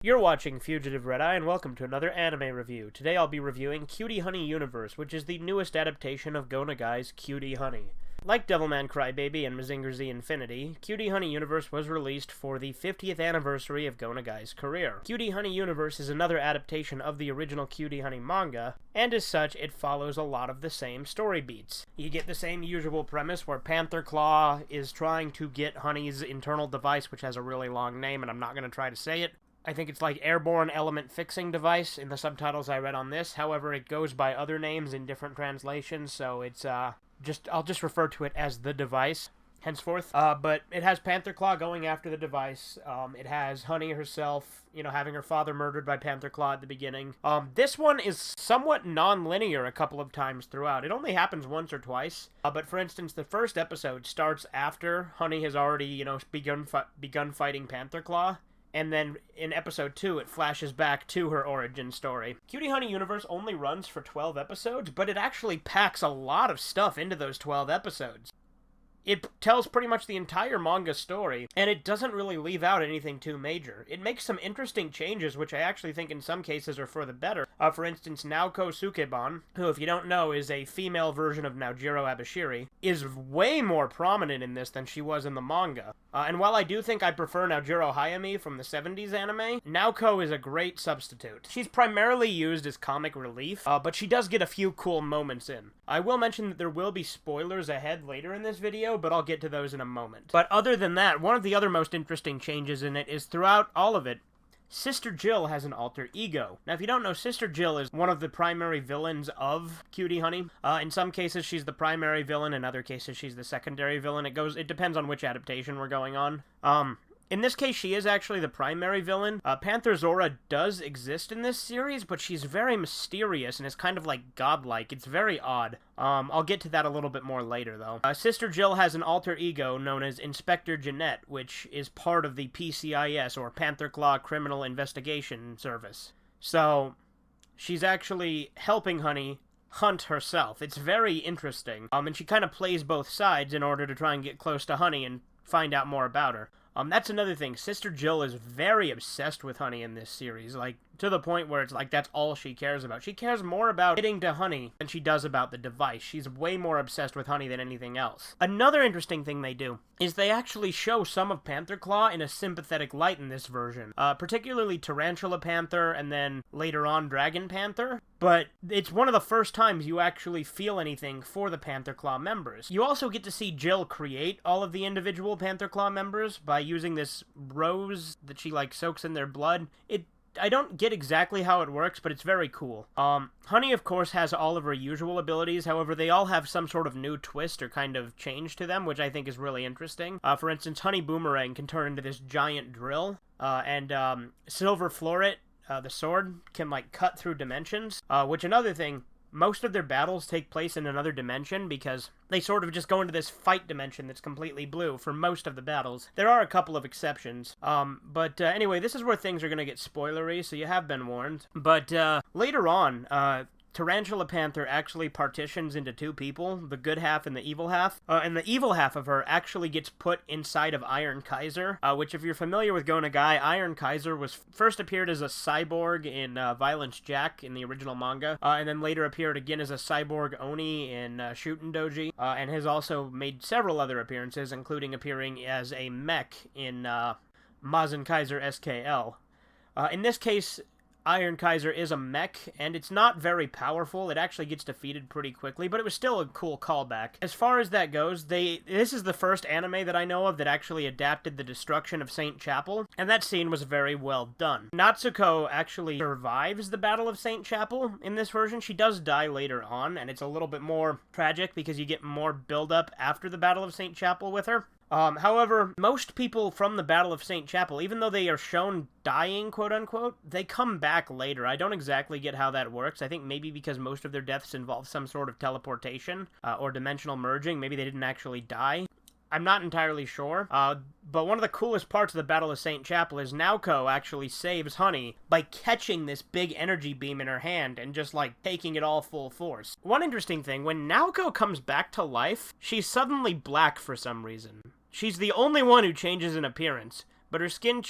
You're watching Fugitive Red-Eye, and welcome to another anime review. Today I'll be reviewing Cutie Honey Universe, which is the newest adaptation of Go Nagai's Cutie Honey. Like Devilman Crybaby and Mazinger Z Infinity, Cutie Honey Universe was released for the 50th anniversary of Go Nagai's career. Cutie Honey Universe is another adaptation of the original Cutie Honey manga, and as such, it follows a lot of the same story beats. You get the same usual premise where Panther Claw is trying to get Honey's internal device, which has a really long name, and I'm not going to try to say it. I think it's like Airborne Element Fixing Device in the subtitles I read on this. However, it goes by other names in different translations, so it's, I'll just refer to it as the device henceforth. But it has Panther Claw going after the device. It has Honey herself, having her father murdered by Panther Claw at the beginning. This one is somewhat non-linear a couple of times throughout. It only happens once or twice. But for instance, the first episode starts after Honey has already, begun fighting Panther Claw. And then in episode 2, it flashes back to her origin story. Cutie Honey Universe only runs for 12 episodes, but it actually packs a lot of stuff into those 12 episodes. It tells pretty much the entire manga story, and it doesn't really leave out anything too major. It makes some interesting changes, which I actually think in some cases are for the better. For instance, Naoko Sukeban, who, if you don't know, is a female version of Naojiro Abashiri, is way more prominent in this than she was in the manga. And while I do think I prefer Naojiro Hayami from the 70s anime, Naoko is a great substitute. She's primarily used as comic relief, but she does get a few cool moments in. I will mention that there will be spoilers ahead later in this video, but I'll get to those in a moment. But other than that, one of the other most interesting changes in it is throughout all of it, Sister Jill has an alter ego. Now, if you don't know, Sister Jill is one of the primary villains of Cutie Honey. In some cases, she's the primary villain. In other cases, she's the secondary villain. It depends on which adaptation we're going on. In this case, she is actually the primary villain. Panther Zora does exist in this series, but she's very mysterious and is kind of like godlike. It's very odd. I'll get to that a little bit more later, though. Sister Jill has an alter ego known as Inspector Jeanette, which is part of the PCIS, or Panther Claw Criminal Investigation Service. So, she's actually helping Honey hunt herself. It's very interesting. And she kind of plays both sides in order to try and get close to Honey and find out more about her. That's another thing. Sister Jill is very obsessed with Honey in this series, to the point where it's that's all she cares about. She cares more about getting to Honey than she does about the device. She's way more obsessed with Honey than anything else. Another interesting thing they do is they actually show some of Panther Claw in a sympathetic light in this version, particularly Tarantula Panther and then later on Dragon Panther. But it's one of the first times you actually feel anything for the Panther Claw members. You also get to see Jill create all of the individual Panther Claw members by using this rose that she soaks in their blood. I don't get exactly how it works, but it's very cool. Honey, of course, has all of her usual abilities. However, they all have some sort of new twist or kind of change to them, which I think is really interesting. For instance, Honey Boomerang can turn into this giant drill, and Silver Floret, the sword, can cut through dimensions, which another thing, most of their battles take place in another dimension because they sort of just go into this fight dimension that's completely blue for most of the battles. There are a couple of exceptions. But anyway, this is where things are going to get spoilery, so you have been warned. But later on, Tarantula Panther actually partitions into two people, the good half and the evil half. And the evil half of her actually gets put inside of Iron Kaiser, which, if you're familiar with Go Nagai, Iron Kaiser was first appeared as a cyborg in Violence Jack in the original manga, and then later appeared again as a cyborg Oni in Shuten Doji, and has also made several other appearances, including appearing as a mech in Mazen Kaiser SKL. In this case, Iron Kaiser is a mech, and it's not very powerful. It actually gets defeated pretty quickly, but it was still a cool callback. As far as that goes, this is the first anime that I know of that actually adapted the destruction of Saint Chapel, and that scene was very well done. Natsuko actually survives the Battle of Saint Chapel in this version. She does die later on, and it's a little bit more tragic because you get more build-up after the Battle of Saint Chapel with her. However, most people from the Battle of Saint Chapel, even though they are shown dying, quote-unquote, they come back later. I don't exactly get how that works. I think maybe because most of their deaths involve some sort of teleportation or dimensional merging. Maybe they didn't actually die. I'm not entirely sure, but one of the coolest parts of the Battle of Saint Chapel is Naoko actually saves Honey by catching this big energy beam in her hand and just, taking it all full force. One interesting thing, when Naoko comes back to life, she's suddenly black for some reason. She's the only one who changes in appearance, but her skin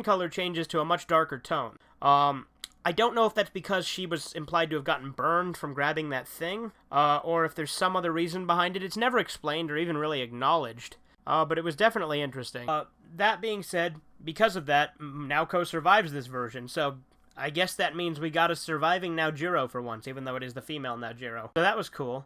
color changes to a much darker tone. I don't know if that's because she was implied to have gotten burned from grabbing that thing, or if there's some other reason behind it. It's never explained or even really acknowledged, but it was definitely interesting. That being said, because of that, Naoko survives this version, so I guess that means we got a surviving Naojiro for once, even though it is the female Naojiro. So that was cool.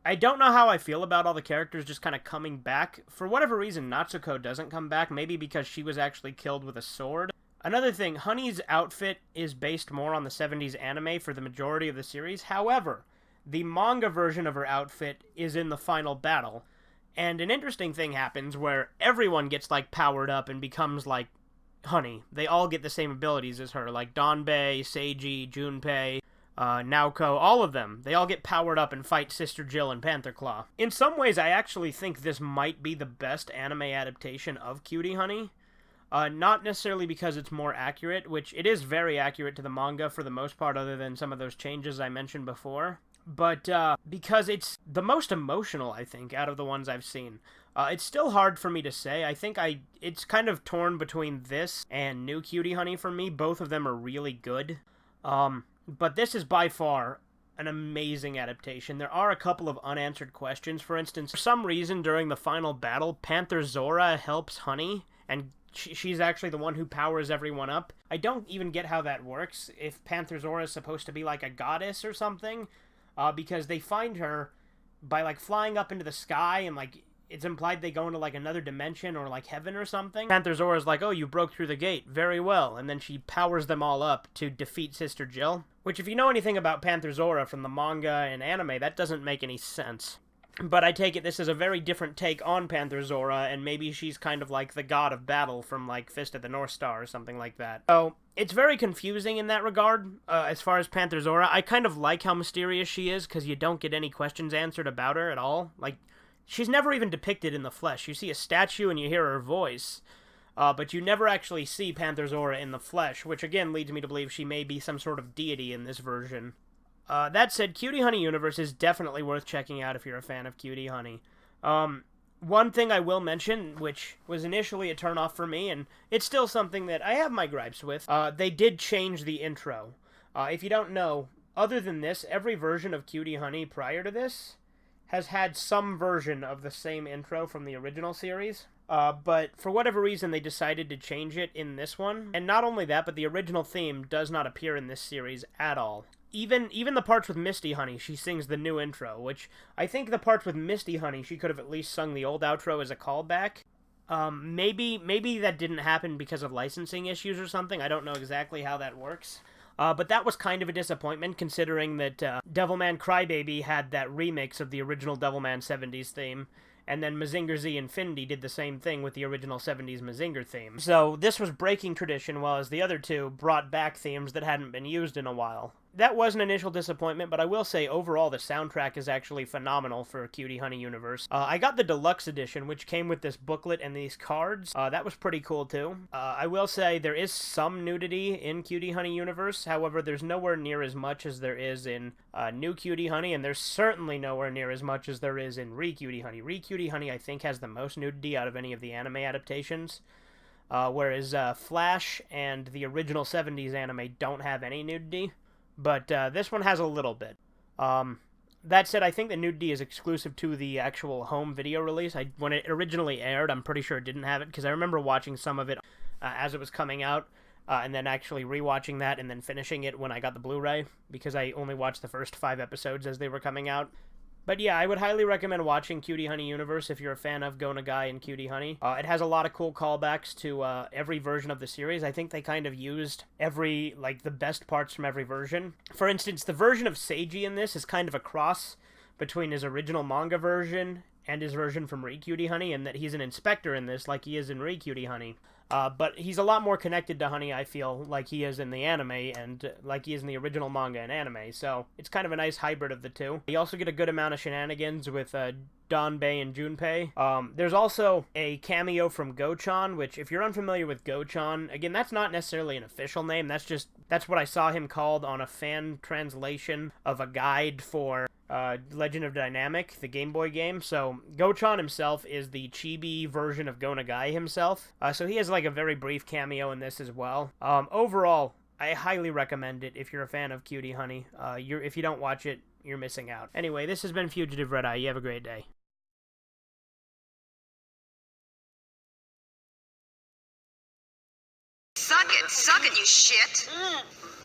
I don't know how I feel about all the characters just kind of coming back. For whatever reason, Natsuko doesn't come back, maybe because she was actually killed with a sword. Another thing, Honey's outfit is based more on the 70s anime for the majority of the series. However, the manga version of her outfit is in the final battle. And an interesting thing happens where everyone gets, like, powered up and becomes, like, Honey. They all get the same abilities as her, like Donbei, Seiji, Junpei, Naoko, all of them. They all get powered up and fight Sister Jill and Panther Claw. In some ways, I actually think this might be the best anime adaptation of Cutie Honey. Not necessarily because it's more accurate, which it is very accurate to the manga for the most part, other than some of those changes I mentioned before, but because it's the most emotional, I think, out of the ones I've seen. It's still hard for me to say. I think it's kind of torn between this and New Cutie Honey for me. Both of them are really good. But this is by far an amazing adaptation. There are a couple of unanswered questions. For instance, for some reason during the final battle, Panther Zora helps Honey, and she's actually the one who powers everyone up. I don't even get how that works, if Panther Zora is supposed to be like a goddess or something, because they find her by, like, flying up into the sky, and, like, it's implied they go into, like, another dimension or, like, heaven or something. Panther Zora's like, oh, you broke through the gate, very well, and then she powers them all up to defeat Sister Jill, which, if you know anything about Panther Zora from the manga and anime, that doesn't make any sense. But I take it this is a very different take on Panther Zora, and maybe she's kind of like the god of battle from, like, Fist of the North Star or something like that. So, it's very confusing in that regard, as far as Panther Zora. I kind of like how mysterious she is, because you don't get any questions answered about her at all. Like, she's never even depicted in the flesh. You see a statue and you hear her voice, but you never actually see Panther Zora in the flesh, which again leads me to believe she may be some sort of deity in this version. That said, Cutie Honey Universe is definitely worth checking out if you're a fan of Cutie Honey. One thing I will mention, which was initially a turnoff for me, and it's still something that I have my gripes with, they did change the intro. If you don't know, other than this, every version of Cutie Honey prior to this has had some version of the same intro from the original series. But for whatever reason, they decided to change it in this one. And not only that, but the original theme does not appear in this series at all. Even the parts with Misty Honey, she sings the new intro, which I think the parts with Misty Honey, she could have at least sung the old outro as a callback. Maybe that didn't happen because of licensing issues or something. I don't know exactly how that works. But that was kind of a disappointment, considering that Devilman Crybaby had that remix of the original Devilman 70s theme, and then Mazinger Z Infinity did the same thing with the original 70s Mazinger theme. So this was breaking tradition, while the other two brought back themes that hadn't been used in a while. That was an initial disappointment, but I will say overall the soundtrack is actually phenomenal for Cutie Honey Universe. I got the deluxe edition, which came with this booklet and these cards. That was pretty cool too. I will say there is some nudity in Cutie Honey Universe, however there's nowhere near as much as there is in New Cutie Honey, and there's certainly nowhere near as much as there is in Re-Cutie Honey. Re-Cutie Honey I think has the most nudity out of any of the anime adaptations. Whereas Flash and the original 70s anime don't have any nudity. But this one has a little bit. That said, I think the nudity is exclusive to the actual home video release. When it originally aired, I'm pretty sure it didn't have it, because I remember watching some of it as it was coming out, and then actually rewatching that and then finishing it when I got the Blu-ray, because I only watched the first 5 episodes as they were coming out. But yeah, I would highly recommend watching Cutie Honey Universe if you're a fan of Go Nagai and Cutie Honey. It has a lot of cool callbacks to every version of the series. I think they kind of used the best parts from every version. For instance, the version of Seiji in this is kind of a cross between his original manga version and his version from Re-Cutie Honey, and that he's an inspector in this like he is in Re-Cutie Honey. But he's a lot more connected to Honey, I feel, like he is in the anime, and like he is in the original manga and anime, so it's kind of a nice hybrid of the two. You also get a good amount of shenanigans with Donbei and Junpei. There's also a cameo from Go-chan, which, if you're unfamiliar with Go-chan, again, that's not necessarily an official name, that's what I saw him called on a fan translation of a guide for Legend of Dynamic, the Game Boy game. So Gotron himself is the chibi version of Go Nagai himself. So he has like a very brief cameo in this as well. Overall, I highly recommend it if you're a fan of Cutie Honey. If you don't watch it, you're missing out. Anyway, this has been Fugitive Red Eye. You have a great day. Suck it, you shit!